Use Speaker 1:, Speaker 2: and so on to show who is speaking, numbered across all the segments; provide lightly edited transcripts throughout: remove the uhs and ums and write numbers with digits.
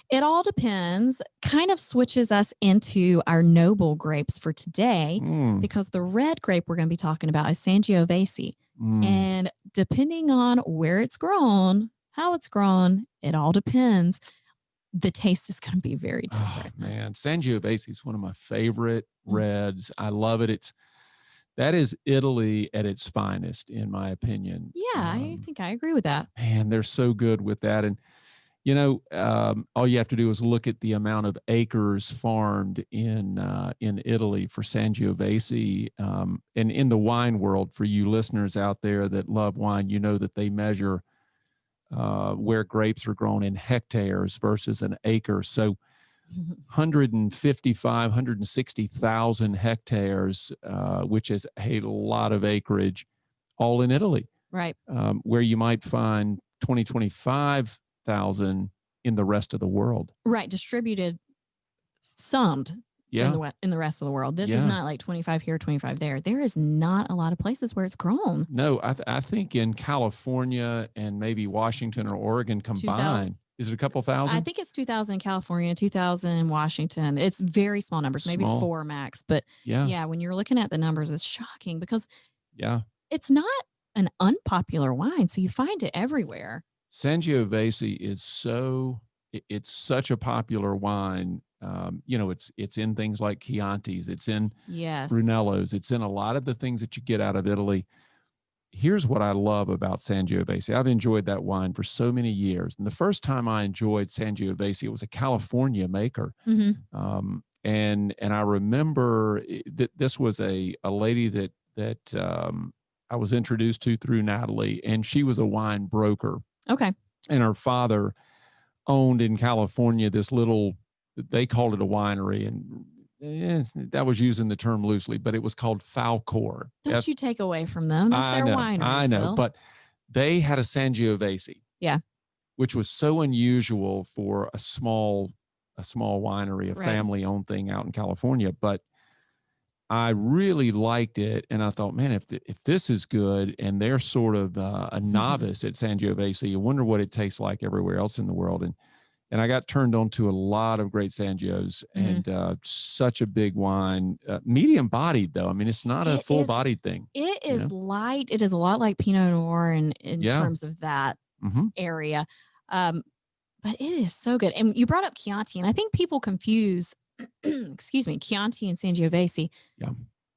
Speaker 1: It all depends, kind of switches us into our noble grapes for today
Speaker 2: Mm,
Speaker 1: because the red grape we're going to be talking about is Sangiovese.
Speaker 2: mm.
Speaker 1: And depending on where it's grown, how it's grown, it all depends. The taste is going to be very
Speaker 2: Oh
Speaker 1: different.
Speaker 2: man, Sangiovese is one of my favorite
Speaker 1: Mm.
Speaker 2: reds. I love it. That is Italy at its finest, in my opinion.
Speaker 1: Yeah, I think I agree with that.
Speaker 2: Man, they're so good with that. And all you have to do is look at the amount of acres farmed in Italy for Sangiovese, and in the wine world. For you listeners out there that love wine, you know that they measure where grapes are grown in hectares versus an acre. So 155, 160,000 hectares, which is a lot of acreage, all in Italy,
Speaker 1: Right.
Speaker 2: where you might find 20, 25,000 in the rest of the world.
Speaker 1: Right. Distributed, summed
Speaker 2: Yeah.
Speaker 1: in the rest of the world. This is
Speaker 2: Yeah.
Speaker 1: not like 25 here, 25 there. There is not a lot of places where it's grown.
Speaker 2: No, I think in California and maybe Washington or Oregon
Speaker 1: 2000.
Speaker 2: combined, is it a couple
Speaker 1: I
Speaker 2: thousand?
Speaker 1: think it's 2000 in California, 2000 in Washington. It's very small numbers, maybe
Speaker 2: Small.
Speaker 1: four max. But
Speaker 2: Yeah.
Speaker 1: yeah, when you're looking at the numbers, it's shocking because
Speaker 2: Yeah.
Speaker 1: it's not an unpopular wine. So you find it everywhere.
Speaker 2: Sangiovese is it's such a popular wine. It's in things like Chianti's, it's in
Speaker 1: Yes.
Speaker 2: Brunello's, it's in a lot of the things that you get out of Italy. Here's what I love about Sangiovese. I've enjoyed that wine for so many years. And the first time I enjoyed Sangiovese, it was a California maker.
Speaker 1: Mm-hmm.
Speaker 2: And I remember that this was a lady that I was introduced to through Natalie, and she was a wine broker.
Speaker 1: Okay.
Speaker 2: And her father owned in California this little, they called it a winery, and that was using the term loosely, but it was called Falcor.
Speaker 1: Don't you take away from them. That's their winery,
Speaker 2: I know,
Speaker 1: Phil.
Speaker 2: but they had a Sangiovese,
Speaker 1: Yeah.
Speaker 2: which was so unusual for a small winery, a
Speaker 1: Right.
Speaker 2: family-owned thing out in California. But I really liked it, and I thought, man, if this is good, and they're sort of a novice at Sangiovese, you wonder what it tastes like everywhere else in the world. And I got turned on to a lot of great Sangios, and such a big wine, medium bodied though. I mean, it's not a full bodied thing.
Speaker 1: It is light. It is a lot like Pinot Noir in terms of that area. But it is so good. And you brought up Chianti, and I think people confuse, excuse me, Chianti and Sangiovese.
Speaker 2: Yeah.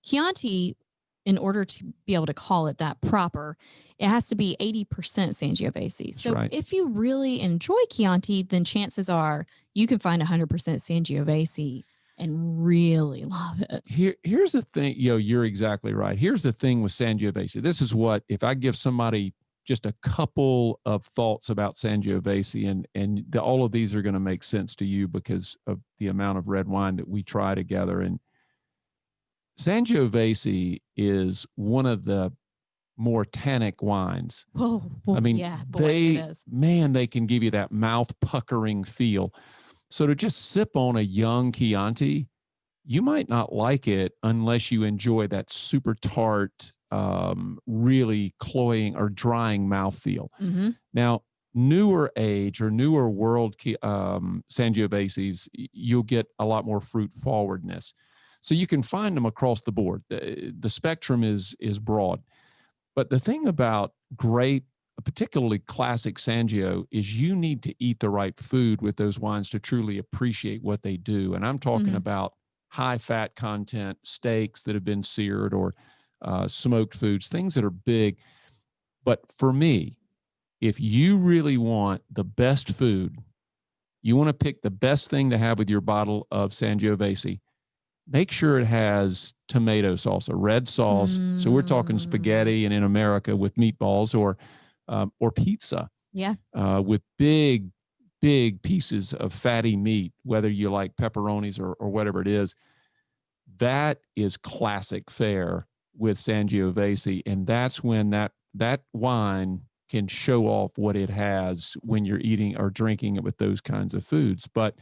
Speaker 1: Chianti, in order to be able to call it that proper, it has to be 80% Sangiovese. So if you really enjoy Chianti, then chances are you can find 100% Sangiovese and really love it.
Speaker 2: Here's the thing, you're exactly right. Here's the thing with Sangiovese. This is what, if I give somebody just a couple of thoughts about Sangiovese, and all of these are going to make sense to you because of the amount of red wine that we try together. And Sangiovese is one of the more tannic wines.
Speaker 1: Oh, I mean, yeah,
Speaker 2: they can give you that mouth puckering feel. So to just sip on a young Chianti, you might not like it unless you enjoy that super tart, really cloying or drying mouthfeel.
Speaker 1: Mm-hmm.
Speaker 2: Now, newer age or newer world Sangioveses, you'll get a lot more fruit forwardness. So you can find them across the board. The spectrum is broad. But the thing about great, particularly classic Sangio, is you need to eat the right food with those wines to truly appreciate what they do. And I'm talking about high fat content, steaks that have been seared, or smoked foods, things that are big. But for me, if you really want the best food, you want to pick the best thing to have with your bottle of Sangiovese, make sure it has tomato sauce, a red sauce. So we're talking spaghetti, and in America with meatballs, or pizza.
Speaker 1: Yeah.
Speaker 2: With big pieces of fatty meat, whether you like pepperonis or whatever it is. That is classic fare with Sangiovese, and that's when that wine can show off what it has when you're eating or drinking it with those kinds of foods. But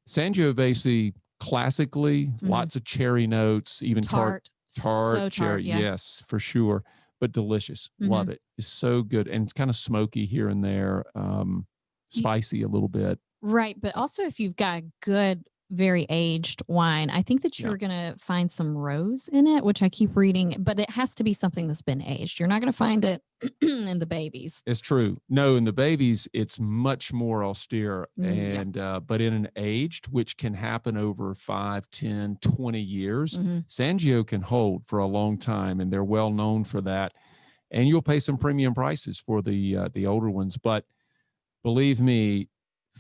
Speaker 2: Sangiovese, classically, lots of cherry notes, even tart
Speaker 1: so
Speaker 2: cherry.
Speaker 1: Yeah.
Speaker 2: Yes, for sure. But delicious. Love it. It's so good. And it's kind of smoky here and there, spicy a little bit.
Speaker 1: Right. But also if you've got a good, very aged wine, I think that you're going to find some rose in it, which I keep reading, but it has to be something that's been aged. You're not going to find it in the babies.
Speaker 2: It's true. No, in the babies, it's much more austere. And, but in an aged, which can happen over 5, 10, 20 years, Sangio can hold for a long time, and they're well known for that. And you'll pay some premium prices for the older ones. But believe me,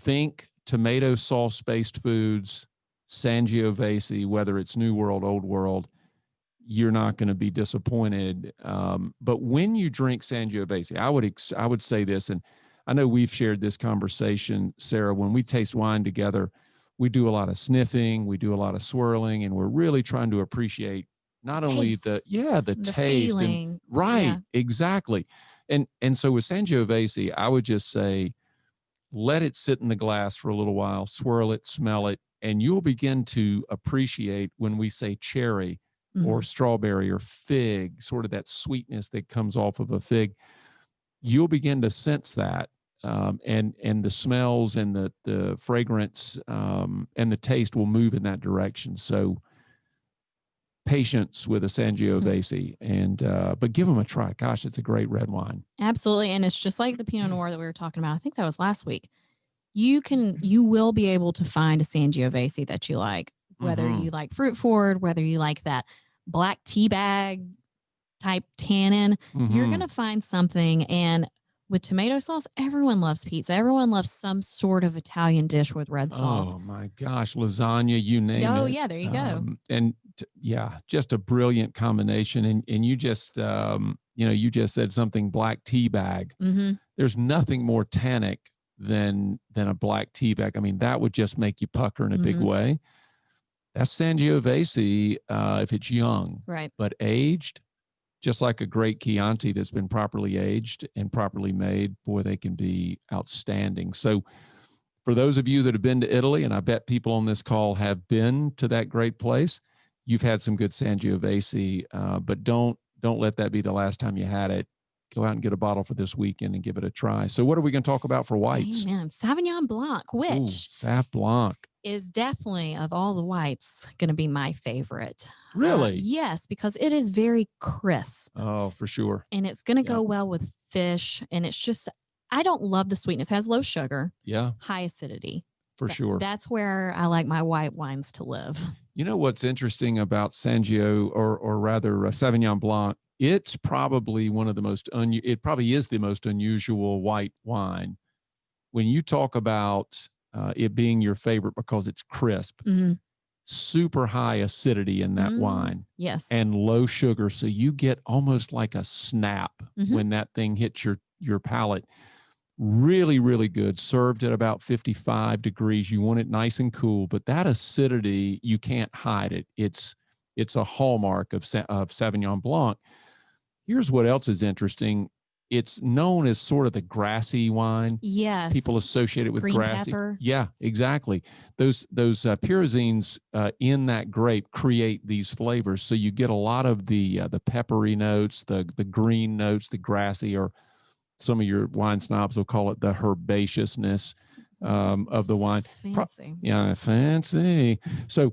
Speaker 2: think tomato sauce-based foods, Sangiovese, whether it's New World, Old World, you're not going to be disappointed. But when you drink Sangiovese, I would say this, and I know we've shared this conversation, Sarah, when we taste wine together, we do a lot of sniffing, we do a lot of swirling, and we're really trying to appreciate not only the taste
Speaker 1: feeling.
Speaker 2: And right, exactly. And so with Sangiovese, I would just say, let it sit in the glass for a little while, swirl it, smell it, and you'll begin to appreciate when we say cherry or strawberry or fig, sort of that sweetness that comes off of a fig. You'll begin to sense that, and the smells and the fragrance and the taste will move in that direction. So patience with a Sangiovese, and but give them a try. Gosh, it's a great red wine.
Speaker 1: Absolutely. And it's just like the Pinot Noir that we were talking about. I think that was last week. You will be able to find a Sangiovese that you like, whether you like fruit forward, whether you like that black tea bag type tannin, you're going to find something. And with tomato sauce, everyone loves pizza. Everyone loves some sort of Italian dish with red sauce.
Speaker 2: Oh my gosh, lasagna, you name it.
Speaker 1: Oh yeah, there you go.
Speaker 2: And just a brilliant combination. And you just, you just said something, black tea bag. There's nothing more tannic than a black tea bag. I mean, that would just make you pucker in a big way. That's Sangiovese if it's young,
Speaker 1: right?
Speaker 2: But aged, just like a great Chianti that's been properly aged and properly made, boy, they can be outstanding. So for those of you that have been to Italy, and I bet people on this call have been to that great place, you've had some good Sangiovese, but don't let that be the last time you had it. Go out and get a bottle for this weekend and give it a try. So what are we going to talk about for whites?
Speaker 1: Amen. Sauvignon Blanc, which
Speaker 2: Sauv Blanc
Speaker 1: is definitely, of all the whites, going to be my favorite.
Speaker 2: Really?
Speaker 1: Yes, because it is very crisp.
Speaker 2: Oh, for sure.
Speaker 1: And it's going to go well with fish. And it's just, I don't love the sweetness. It has low sugar.
Speaker 2: Yeah.
Speaker 1: High acidity.
Speaker 2: For sure.
Speaker 1: That's where I like my white wines to live.
Speaker 2: You know what's interesting about Sangio, or rather Sauvignon Blanc? It's probably one of the most it probably is the most unusual white wine. When you talk about it being your favorite because it's crisp, super high acidity in that wine.
Speaker 1: Yes.
Speaker 2: And low sugar. So you get almost like a snap when that thing hits your palate. Really, really good. Served at about 55 degrees. You want it nice and cool, but that acidity, you can't hide it. It's a hallmark of Sauvignon Blanc. Here's what else is interesting. It's known as sort of the grassy wine.
Speaker 1: Yes.
Speaker 2: People associate it with
Speaker 1: green
Speaker 2: grassy.
Speaker 1: Pepper.
Speaker 2: Yeah, exactly. Those pyrazines in that grape create these flavors. So you get a lot of the peppery notes, the green notes, the grassy, or some of your wine snobs will call it the herbaceousness of the wine.
Speaker 1: Fancy.
Speaker 2: Fancy. So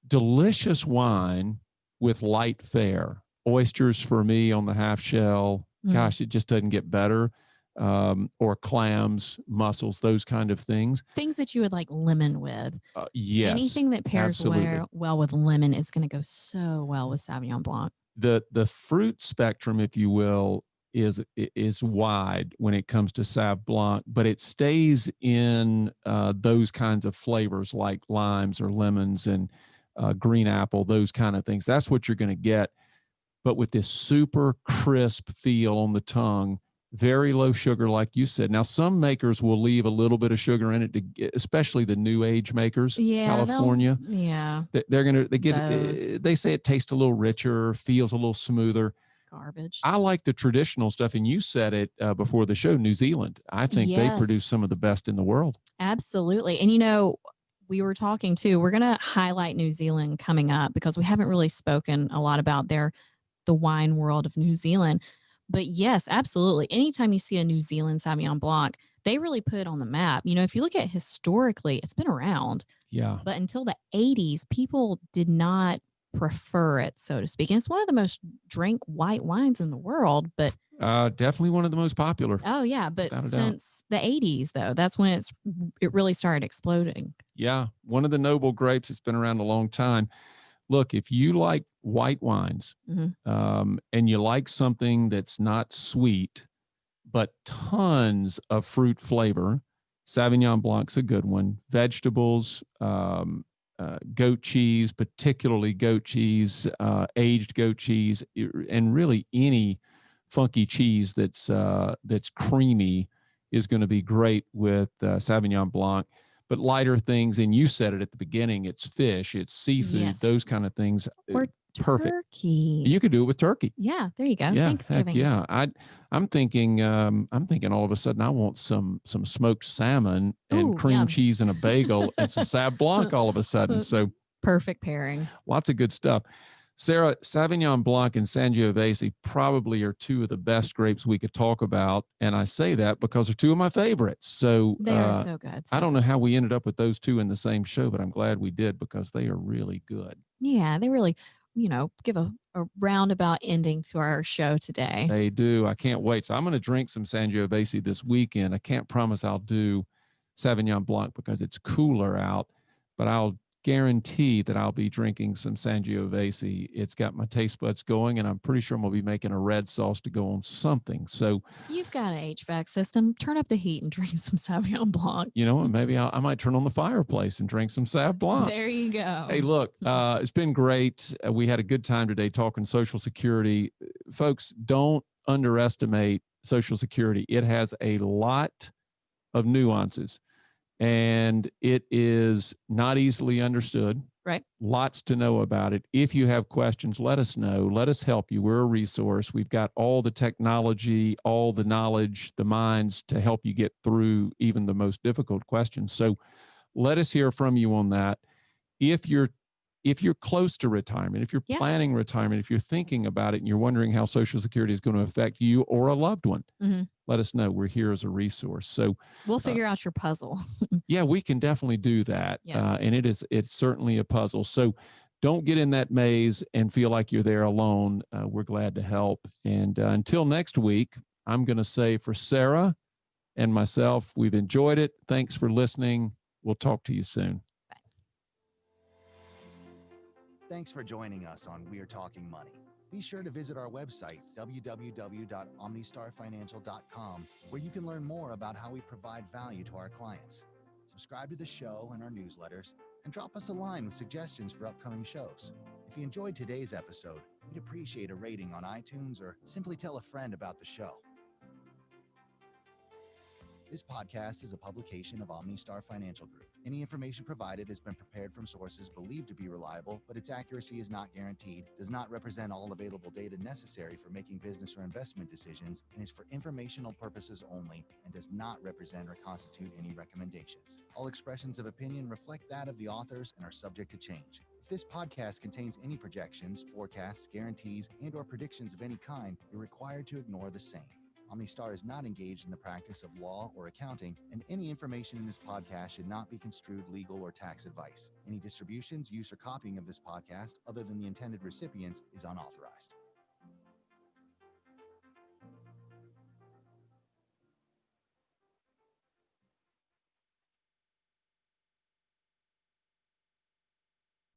Speaker 2: delicious wine with light fare. Oysters for me on the half shell. Gosh, it just doesn't get better. Or clams, mussels, those kind of things.
Speaker 1: Things that you would like lemon with.
Speaker 2: Yes.
Speaker 1: Anything that pairs well with lemon is going to go so well with Sauvignon Blanc.
Speaker 2: The fruit spectrum, if you will, is wide when it comes to Sauv Blanc, but it stays in those kinds of flavors like limes or lemons and green apple, those kind of things. That's what you're going to get. But with this super crisp feel on the tongue, very low sugar, like you said. Now, some makers will leave a little bit of sugar in it, to get, especially the new age makers, California. They say it tastes a little richer, feels a little smoother.
Speaker 1: Garbage.
Speaker 2: I like the traditional stuff, and you said it before the show, New Zealand. I think they produce some of the best in the world.
Speaker 1: Absolutely. And we were talking too, we're going to highlight New Zealand coming up because we haven't really spoken a lot about the wine world of New Zealand. But yes, absolutely. Anytime you see a New Zealand Sauvignon Blanc, they really put it on the map. If you look at historically, it's been around.
Speaker 2: Yeah.
Speaker 1: But until the 80s, people did not prefer it, so to speak. And it's one of the most drank white wines in the world, but
Speaker 2: definitely one of the most popular.
Speaker 1: Oh yeah, but since the 80s though, that's when it really started exploding.
Speaker 2: Yeah, one of the noble grapes. It's been around a long time. Look, if you like white wines, and you like something that's not sweet, but tons of fruit flavor, Sauvignon Blanc's a good one. Vegetables, goat cheese, particularly goat cheese, aged goat cheese, and really any funky cheese that's creamy is going to be great with Sauvignon Blanc. But lighter things, and you said it at the beginning, it's fish, it's seafood, those kind of things.
Speaker 1: Or
Speaker 2: perfect.
Speaker 1: Turkey.
Speaker 2: You could do it with turkey.
Speaker 1: Yeah, there you go.
Speaker 2: Yeah,
Speaker 1: Thanksgiving.
Speaker 2: heck yeah. I'm thinking all of a sudden I want some smoked salmon and cream cheese and a bagel and some Sauv Blanc all of a sudden. So
Speaker 1: perfect pairing.
Speaker 2: Lots of good stuff. Sarah, Sauvignon Blanc and Sangiovese probably are two of the best grapes we could talk about. And I say that because they're two of my favorites. So
Speaker 1: they are so good.
Speaker 2: I don't know how we ended up with those two in the same show, but I'm glad we did because they are really good.
Speaker 1: Yeah, they really, give a roundabout ending to our show today.
Speaker 2: They do. I can't wait. So I'm going to drink some Sangiovese this weekend. I can't promise I'll do Sauvignon Blanc because it's cooler out, but I'll guarantee that I'll be drinking some Sangiovese. It's got my taste buds going, and I'm pretty sure I'm going to be making a red sauce to go on something. So
Speaker 1: you've got an HVAC system. Turn up the heat and drink some Sauvignon Blanc.
Speaker 2: Maybe I might turn on the fireplace and drink some Sauv Blanc.
Speaker 1: There you go.
Speaker 2: Hey, look, it's been great. We had a good time today talking Social Security. Folks, don't underestimate Social Security. It has a lot of nuances. And it is not easily understood.
Speaker 1: Right.
Speaker 2: Lots to know about it. If you have questions, let us know. Let us help you. We're a resource. We've got all the technology, all the knowledge, the minds to help you get through even the most difficult questions. So let us hear from you on that. If you're close to retirement, if you're planning retirement, if you're thinking about it and you're wondering how Social Security is going to affect you or a loved one, let us know. We're here as a resource. So
Speaker 1: we'll figure out your puzzle.
Speaker 2: Yeah, we can definitely do that.
Speaker 1: Yeah.
Speaker 2: And it's certainly a puzzle. So don't get in that maze and feel like you're there alone. We're glad to help. And until next week, I'm going to say for Sarah and myself, we've enjoyed it. Thanks for listening. We'll talk to you soon.
Speaker 3: Thanks for joining us on We're Talking Money. Be sure to visit our website, www.omnistarfinancial.com, where you can learn more about how we provide value to our clients. Subscribe to the show and our newsletters, and drop us a line with suggestions for upcoming shows. If you enjoyed today's episode, we'd appreciate a rating on iTunes or simply tell a friend about the show. This podcast is a publication of OmniStar Financial Group. Any information provided has been prepared from sources believed to be reliable, but its accuracy is not guaranteed, does not represent all available data necessary for making business or investment decisions, and is for informational purposes only, and does not represent or constitute any recommendations. All expressions of opinion reflect that of the authors and are subject to change. If this podcast contains any projections, forecasts, guarantees, and/or predictions of any kind, you're required to ignore the same. OmniStar is not engaged in the practice of law or accounting, and any information in this podcast should not be construed legal or tax advice. Any distributions, use, or copying of this podcast, other than the intended recipients, is unauthorized.